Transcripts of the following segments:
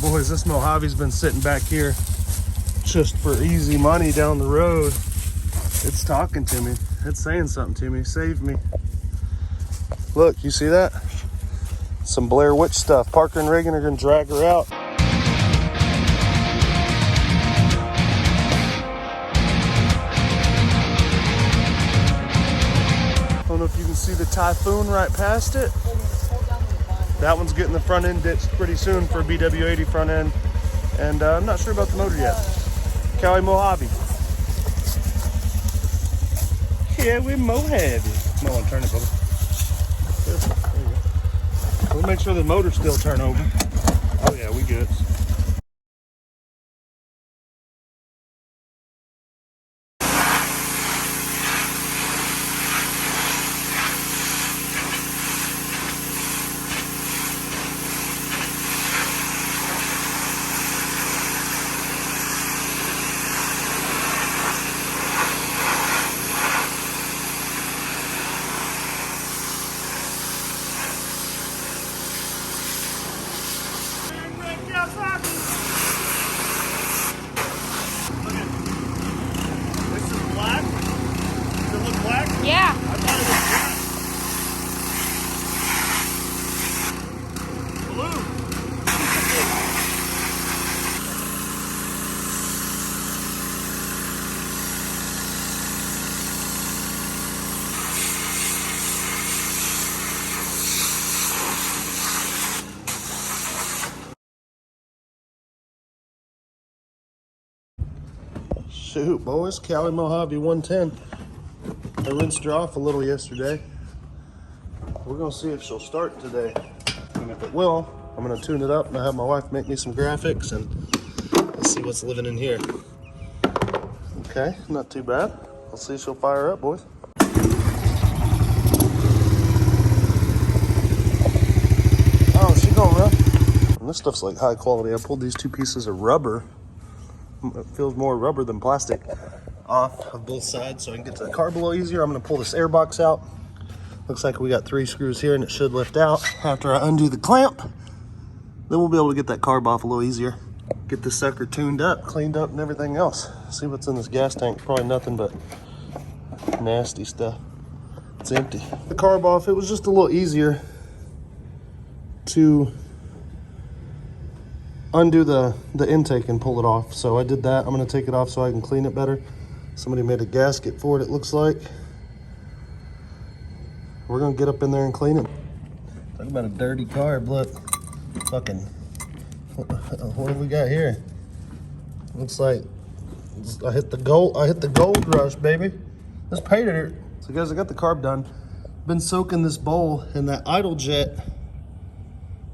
Boys, this Mojave's been sitting back here just for easy money down the road. It's talking to me. It's saying something to me. Save me. Look, you see that? Some Blair Witch stuff. Parker and Reagan are gonna drag her out. I don't know if you can see the Typhoon right past it. That one's getting the front end ditched pretty soon for a BW80 front end. And I'm not sure about the motor yet. Kawasaki Mojave. Yeah, we're Mojave. Come on, turn it, brother. There you go. We'll make sure the motor's still turn over. Oh yeah, we good. Yeah. Shoot, boys, Kawasaki Mojave 110. I rinsed her off a little yesterday. We're gonna see if she'll start today. And if it will, I'm gonna tune it up and I have my wife make me some graphics and let's see what's living in here. Okay, not too bad. Let's see if she'll fire up, boys. Oh, she going rough. And this stuff's like high quality. I pulled these two pieces of rubber. It feels more rubber than plastic off of both sides so I can get to the carb a little easier. I'm gonna pull this air box out. Looks like we got 3 screws here and it should lift out. After I undo the clamp, then we'll be able to get that carb off a little easier. Get this sucker tuned up, cleaned up and everything else. See what's in this gas tank. Probably nothing but nasty stuff. It's empty. The carb off, it was just a little easier to undo the intake and pull it off. So I did that. I'm gonna take it off so I can clean it better. Somebody made a gasket for it, it looks like. We're gonna get up in there and clean it. Talk about a dirty carb, look. Fucking, what have we got here? Looks like I hit the gold rush, baby. This painted it. So guys, I got the carb done. Been soaking this bowl in that idle jet.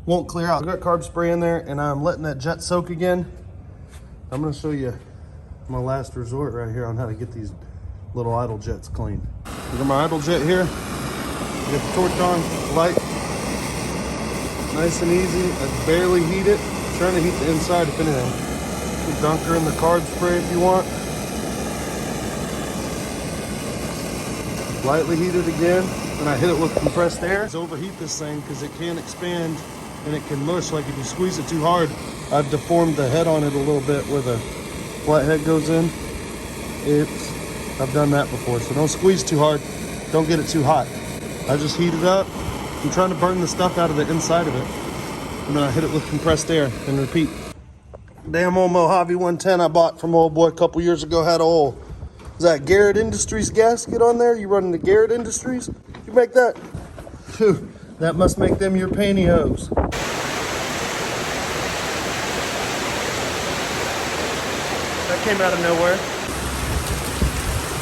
Won't clear out. I got carb spray in there and I'm letting that jet soak again. I'm gonna show you my last resort right here on how to get these little idle jets clean. I got my idle jet here. I got the torch on, light. Nice and easy. I barely heat it. I'm trying to heat the inside if anything. You can dunk her in the carb spray if you want. Lightly heat it again. Then I hit it with compressed air. Let's overheat this thing because it can expand and it can mush. Like if you squeeze it too hard, I've deformed the head on it a little bit where the flathead goes in. I've done that before, so don't squeeze too hard. Don't get it too hot. I just heat it up. I'm trying to burn the stuff out of the inside of it. And then I hit it with compressed air and repeat. Damn old Mojave 110 I bought from old boy a couple years ago had old. Is that Garrett Industries gasket on there? You running the Garrett Industries? You make that? Phew, that must make them your pantyhose. That came out of nowhere.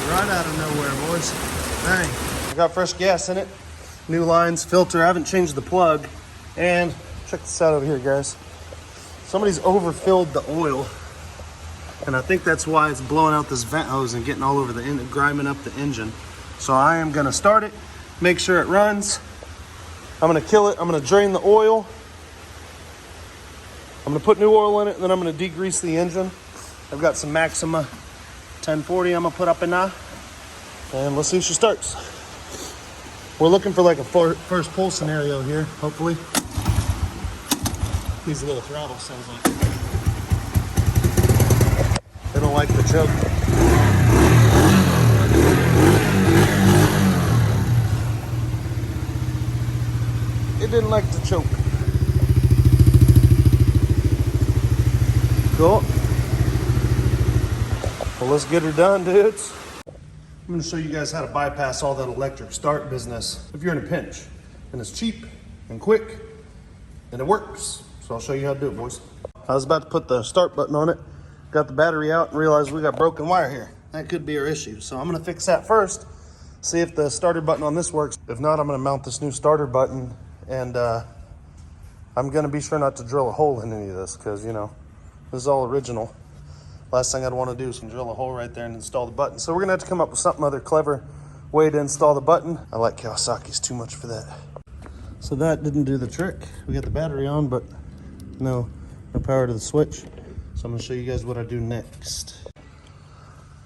Right out of nowhere, boys. Dang. I got fresh gas in it. New lines, filter. I haven't changed the plug. And check this out over here, guys. Somebody's overfilled the oil. And I think that's why it's blowing out this vent hose and getting all over the engine, grinding up the engine. So I am gonna start it, make sure it runs. I'm gonna kill it, I'm gonna drain the oil. I'm gonna put new oil in it, and then I'm gonna degrease the engine. I've got some Maxima 1040 I'm gonna put up in now. And let's see if she starts. We're looking for like a first pull scenario here, hopefully. Needs a little throttle, sounds like. They don't like the choke. It didn't like the choke. Cool. Well, let's get her done, dudes. I'm gonna show you guys how to bypass all that electric start business if you're in a pinch. And it's cheap and quick and it works. So I'll show you how to do it, boys. I was about to put the start button on it, got the battery out and realized we got broken wire here. That could be our issue. So I'm gonna fix that first, see if the starter button on this works. If not, I'm gonna mount this new starter button and I'm gonna be sure not to drill a hole in any of this because, you know, this is all original. Last thing I'd want to do is drill a hole right there and install the button. So we're gonna have to come up with something other clever way to install the button. I like Kawasaki's too much for that. So that didn't do the trick. We got the battery on, but no power to the switch. So I'm gonna show you guys what I do next.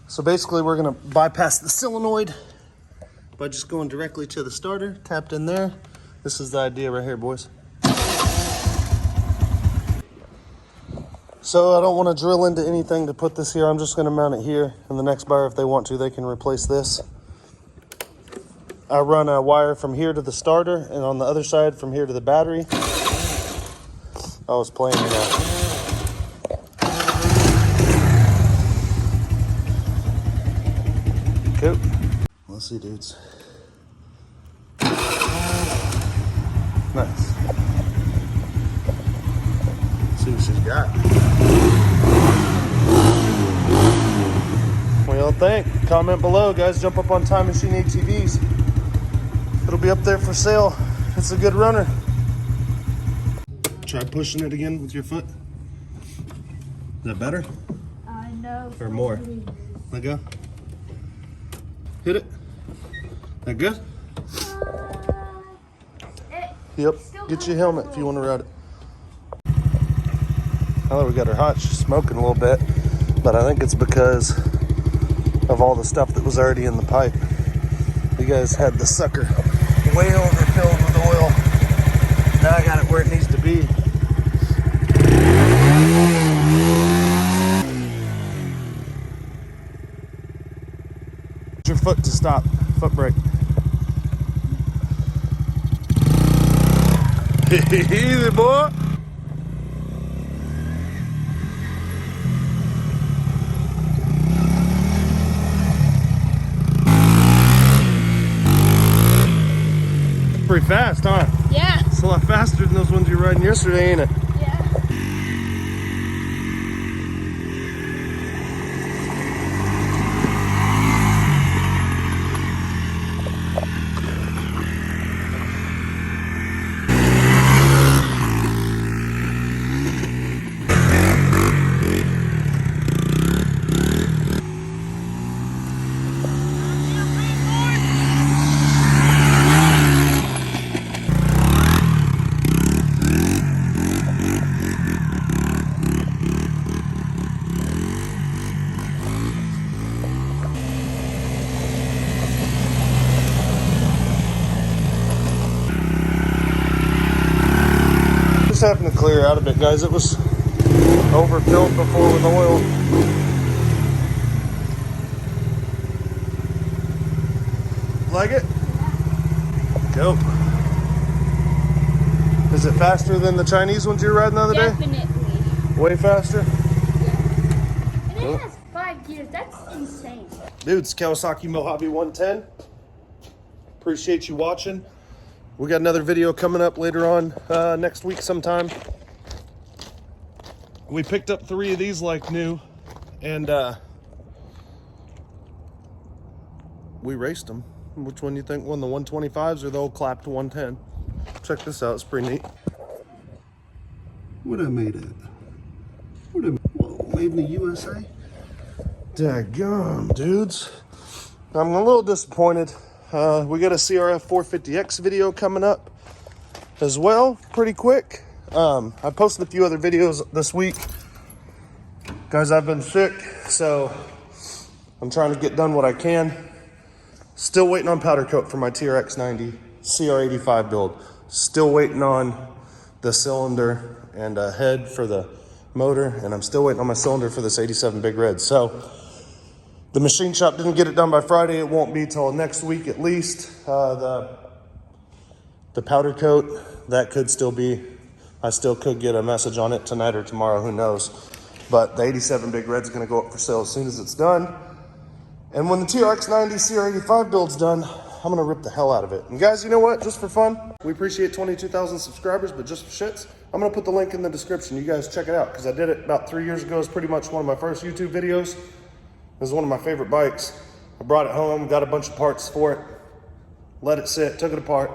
So basically we're gonna bypass the solenoid by just going directly to the starter, tapped in there. This is the idea right here, boys. So I don't want to drill into anything to put this here. I'm just going to mount it here. And the next buyer, if they want to, they can replace this. I run a wire from here to the starter and on the other side from here to the battery. I was playing Cool. Let's see, dudes. Nice. Let's see what she's got. What y'all think? Comment below, guys. Jump up on Time Machine ATVs. It'll be up there for sale. It's a good runner. Try pushing it again with your foot. Is that better? No. Or more? Let go. Hit it. That good? Yep. Get your helmet if you want to ride it. Now that we got her hot, she's smoking a little bit, but I think it's because of all the stuff that was already in the pipe. You guys had the sucker way overfilled with oil. Now I got it where it needs to be. Use your foot to stop. Foot brake. Easy, boy. Pretty fast, huh? Yeah. It's a lot faster than those ones you were riding yesterday, ain't it? Yeah. Just having to clear out a bit, guys. It was overfilled before with oil. Like it? Go. Is it faster than the Chinese ones you were riding the other day? Definitely. Way faster? And it has 5 gears. That's insane. Dudes, Kawasaki Mojave 110. Appreciate you watching. We got another video coming up later on next week sometime. We picked up 3 of these like new, and we raced them. Which one do you think won, the 125s or the old clapped 110? Check this out, it's pretty neat. What I made it? What I made in the USA? Daggum, dudes. I'm a little disappointed. We got a CRF 450X video coming up as well, pretty quick. I posted a few other videos this week. Guys, I've been sick, so I'm trying to get done what I can. Still waiting on powder coat for my TRX 90 CR85 build. Still waiting on the cylinder and head for the motor, and I'm still waiting on my cylinder for this 87 Big Red. So the machine shop didn't get it done by Friday. It won't be till next week at least. The powder coat, that could still be, I still could get a message on it tonight or tomorrow, who knows. But the 87 Big Red's gonna go up for sale as soon as it's done. And when the TRX 90 CR85 build's done, I'm gonna rip the hell out of it. And guys, you know what, just for fun, we appreciate 22,000 subscribers, but just for shits, I'm gonna put the link in the description. You guys check it out, because I did it about 3 years ago. It's pretty much one of my first YouTube videos. This is one of my favorite bikes. I brought it home, got a bunch of parts for it, let it sit, took it apart,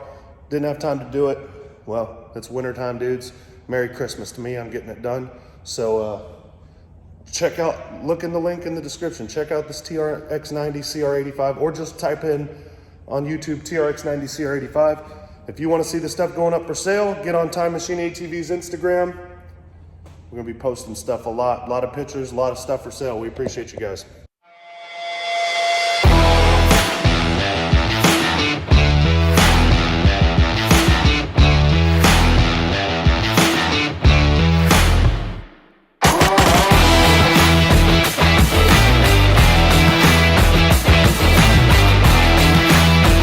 didn't have time to do it. Well, it's winter time, dudes. Merry Christmas to me, I'm getting it done. So check out, look in the link in the description. Check out this TRX 90 CR85, or just type in on YouTube TRX 90 CR85. If you want to see the stuff going up for sale, get on Time Machine ATV's Instagram. We're gonna be posting stuff a lot of pictures, a lot of stuff for sale. We appreciate you guys.